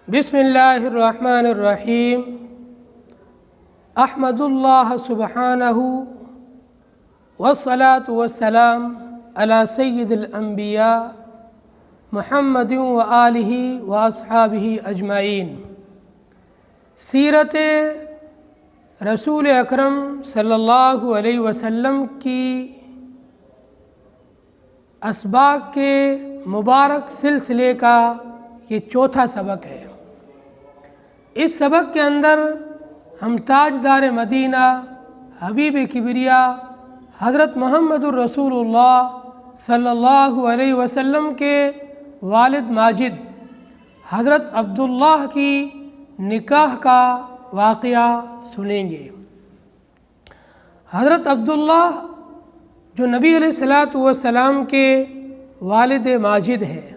بسم اللہ الرحمن الرحیم۔ احمد اللہ سبحانہ والصلاة والسلام علی سید الانبیاء محمد وآلہ واصحابہ اجمعین۔ سیرت رسول اکرم صلی اللہ علیہ وسلم کی اسباق کے مبارک سلسلے کا یہ چوتھا سبق ہے۔ اس سبق کے اندر ہم تاجدار مدینہ حبیب کبریا حضرت محمد الرسول اللہ صلی اللہ علیہ وسلم کے والد ماجد حضرت عبداللہ کی نکاح کا واقعہ سنیں گے۔ حضرت عبداللہ جو نبی علیہ الصلاۃ والسلام کے والد ماجد ہیں،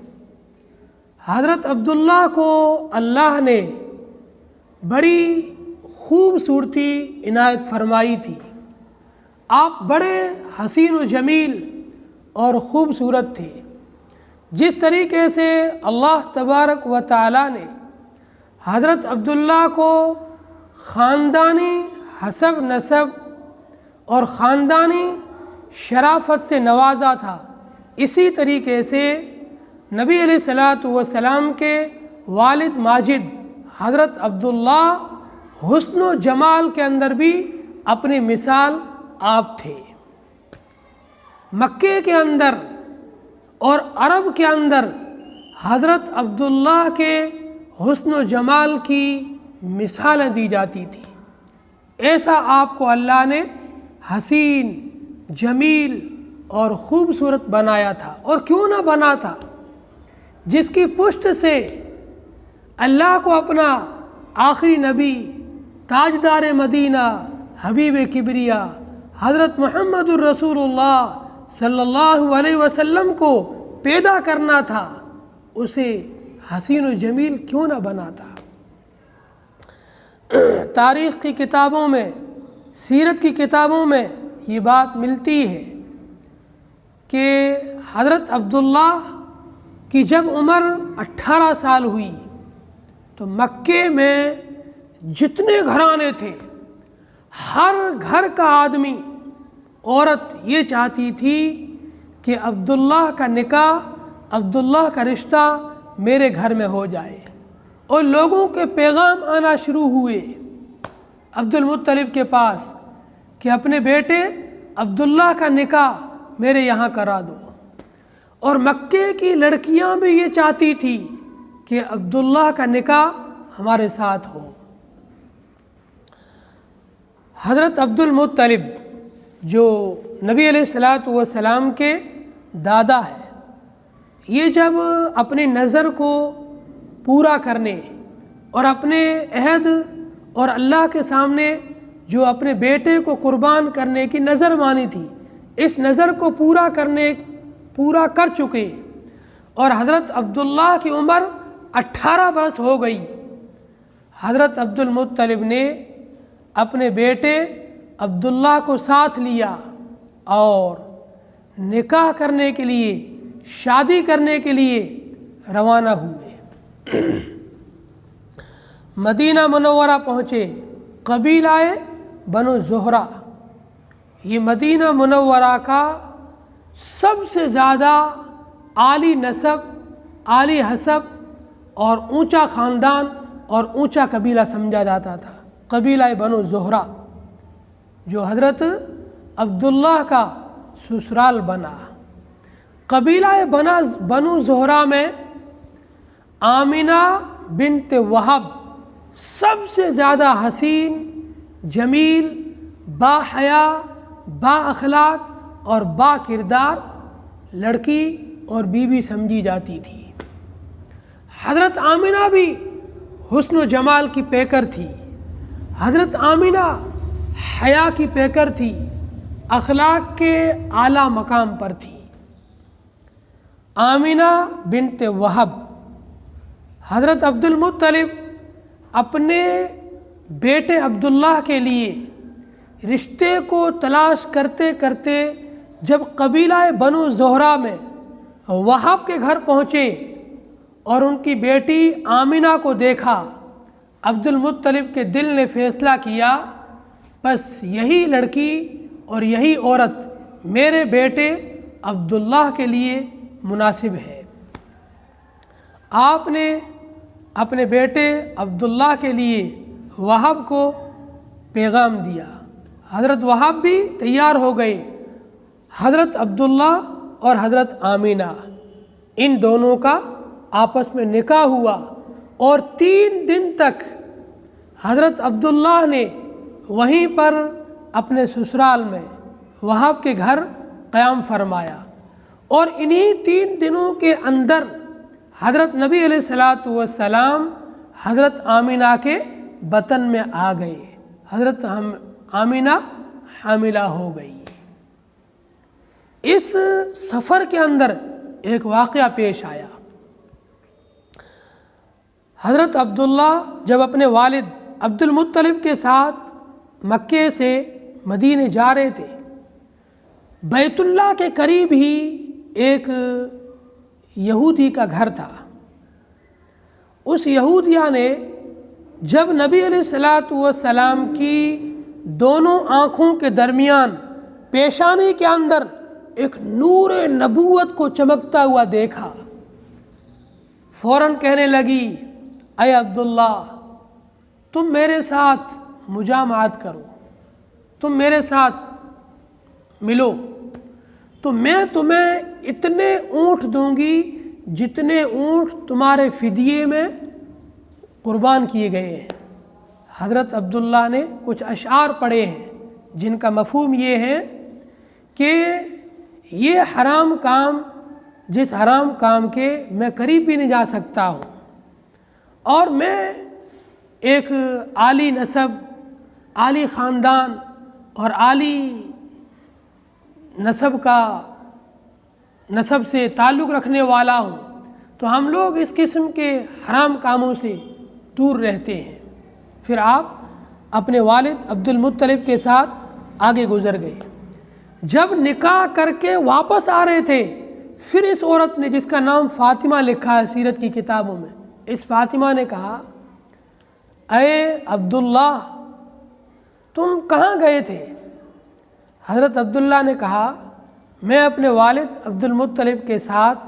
حضرت عبداللہ کو اللہ نے بڑی خوبصورتی عنایت فرمائی تھی۔ آپ بڑے حسین و جمیل اور خوبصورت تھے۔ جس طریقے سے اللہ تبارک و تعالی نے حضرت عبداللہ کو خاندانی حسب نسب اور خاندانی شرافت سے نوازا تھا، اسی طریقے سے نبی علیہ الصلاۃ والسلام کے والد ماجد حضرت عبداللہ حسن و جمال کے اندر بھی اپنی مثال آپ تھے۔ مکے کے اندر اور عرب کے اندر حضرت عبداللہ کے حسن و جمال کی مثالیں دی جاتی تھیں۔ ایسا آپ کو اللہ نے حسین، جمیل اور خوبصورت بنایا تھا۔ اور کیوں نہ بنا تھا؟ جس کی پشت سے اللہ کو اپنا آخری نبی تاجدار مدینہ حبیب کبریا حضرت محمد الرسول اللہ صلی اللہ علیہ وسلم کو پیدا کرنا تھا، اسے حسین و جمیل کیوں نہ بنا تھا؟ تاریخ کی کتابوں میں، سیرت کی کتابوں میں یہ بات ملتی ہے کہ حضرت عبداللہ کی جب عمر 18 سال ہوئی تو مکے میں جتنے گھرانے تھے، ہر گھر کا آدمی، عورت یہ چاہتی تھی کہ عبداللہ کا نکاح، عبداللہ کا رشتہ میرے گھر میں ہو جائے۔ اور لوگوں کے پیغام آنا شروع ہوئے عبد المطلب کے پاس کہ اپنے بیٹے عبداللہ کا نکاح میرے یہاں کرا دو۔ اور مکے کی لڑکیاں بھی یہ چاہتی تھی کہ عبداللہ کا نکاح ہمارے ساتھ ہو۔ حضرت عبد المطلب جو نبی علیہ الصلاۃ والسلام کے دادا ہیں، یہ جب اپنی نظر کو پورا کرنے اور اپنے عہد اور اللہ کے سامنے جو اپنے بیٹے کو قربان کرنے کی نظر مانی تھی، اس نظر کو پورا کر چکے اور حضرت عبداللہ کی عمر 18 برس ہو گئی۔ حضرت عبد المطلب نے اپنے بیٹے عبداللہ کو ساتھ لیا اور نکاح کرنے کے لیے، شادی کرنے کے لیے روانہ ہوئے۔ مدینہ منورہ پہنچے، قبیلہ بنو زہرہ، یہ مدینہ منورہ کا سب سے زیادہ عالی نسب، عالی حسب اور اونچا خاندان اور اونچا قبیلہ سمجھا جاتا تھا، قبیلہ بنو زہرہ، جو حضرت عبداللہ کا سسرال بنا۔ قبیلہ بنو زہرہ میں آمنہ بنت وہب سب سے زیادہ حسین، جمیل، با حیا، با اخلاق اور با کردار لڑکی اور بیوی سمجھی جاتی تھی۔ حضرت آمنہ بھی حسن و جمال کی پیکر تھی، حضرت آمنہ حیا کی پیکر تھی، اخلاق کے اعلیٰ مقام پر تھی۔ آمنہ بنت وہب، حضرت عبد المطلب اپنے بیٹے عبداللہ کے لیے رشتے کو تلاش کرتے کرتے جب قبیلہ بنو زہرہ میں وہب کے گھر پہنچے اور ان کی بیٹی آمنہ کو دیکھا، عبد المطلب کے دل نے فیصلہ کیا بس یہی لڑکی اور یہی عورت میرے بیٹے عبداللہ کے لیے مناسب ہے۔ آپ نے اپنے بیٹے عبداللہ کے لیے وہب کو پیغام دیا۔ حضرت وہب بھی تیار ہو گئے۔ حضرت عبداللہ اور حضرت آمینہ ان دونوں کا آپس میں نکاح ہوا، اور 3 دن تک حضرت عبداللہ نے وہیں پر اپنے سسرال میں وہب کے گھر قیام فرمایا، اور انہی 3 دنوں کے اندر حضرت نبی علیہ الصلاۃ والسلام حضرت آمینہ کے بطن میں آ گئے۔ حضرت آمینہ حاملہ ہو گئی۔ اس سفر کے اندر ایک واقعہ پیش آیا۔ حضرت عبداللہ جب اپنے والد عبد المطلب کے ساتھ مکے سے مدینے جا رہے تھے، بیت اللہ کے قریب ہی ایک یہودی کا گھر تھا۔ اس یہودیہ نے جب نبی علیہ الصلاۃ والسلام کی دونوں آنکھوں کے درمیان پیشانی کے اندر ایک نور نبوت کو چمکتا ہوا دیکھا، فوراً کہنے لگی، اے عبداللہ تم میرے ساتھ مجامعت کرو، تم میرے ساتھ ملو تو میں تمہیں اتنے اونٹ دوں گی جتنے اونٹ تمہارے فدیے میں قربان کیے گئے ہیں۔ حضرت عبداللہ نے کچھ اشعار پڑھے ہیں جن کا مفہوم یہ ہے کہ یہ حرام کام، جس حرام کام کے میں قریب بھی نہیں جا سکتا ہوں، اور میں ایک عالی نسب، عالی خاندان اور عالی نسب سے تعلق رکھنے والا ہوں، تو ہم لوگ اس قسم کے حرام کاموں سے دور رہتے ہیں۔ پھر آپ اپنے والد عبد المطلب کے ساتھ آگے گزر گئے۔ جب نکاح کر کے واپس آ رہے تھے، پھر اس عورت نے، جس کا نام فاطمہ لکھا ہے سیرت کی کتابوں میں، اس فاطمہ نے کہا، اے عبداللہ تم کہاں گئے تھے؟ حضرت عبداللہ نے کہا، میں اپنے والد عبد المطلب کے ساتھ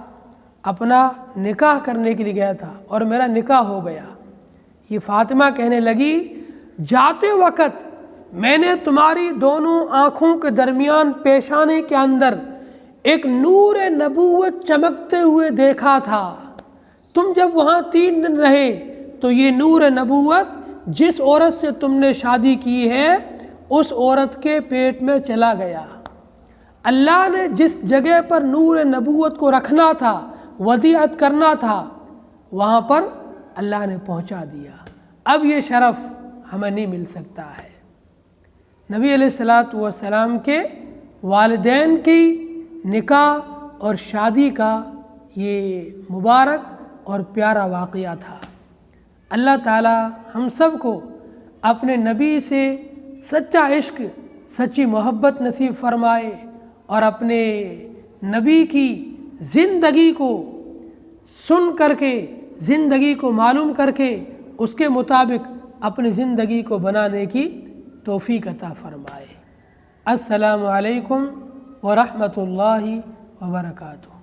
اپنا نکاح کرنے کے لیے گیا تھا اور میرا نکاح ہو گیا۔ یہ فاطمہ کہنے لگی، جاتے وقت میں نے تمہاری دونوں آنکھوں کے درمیان پیشانی کے اندر ایک نور نبوت چمکتے ہوئے دیکھا تھا۔ تم جب وہاں 3 دن رہے تو یہ نور نبوت جس عورت سے تم نے شادی کی ہے اس عورت کے پیٹ میں چلا گیا۔ اللہ نے جس جگہ پر نور نبوت کو رکھنا تھا، ودیعت کرنا تھا، وہاں پر اللہ نے پہنچا دیا۔ اب یہ شرف ہمیں نہیں مل سکتا ہے۔ نبی علیہ الصلاۃ والسلام کے والدین کی نکاح اور شادی کا یہ مبارک اور پیارا واقعہ تھا۔ اللہ تعالی ہم سب کو اپنے نبی سے سچا عشق، سچی محبت نصیب فرمائے، اور اپنے نبی کی زندگی کو سن کر کے، زندگی کو معلوم کر کے اس کے مطابق اپنی زندگی کو بنانے کی توفیق عطا فرمائے۔ السلام علیکم ورحمۃ اللہ وبرکاتہ۔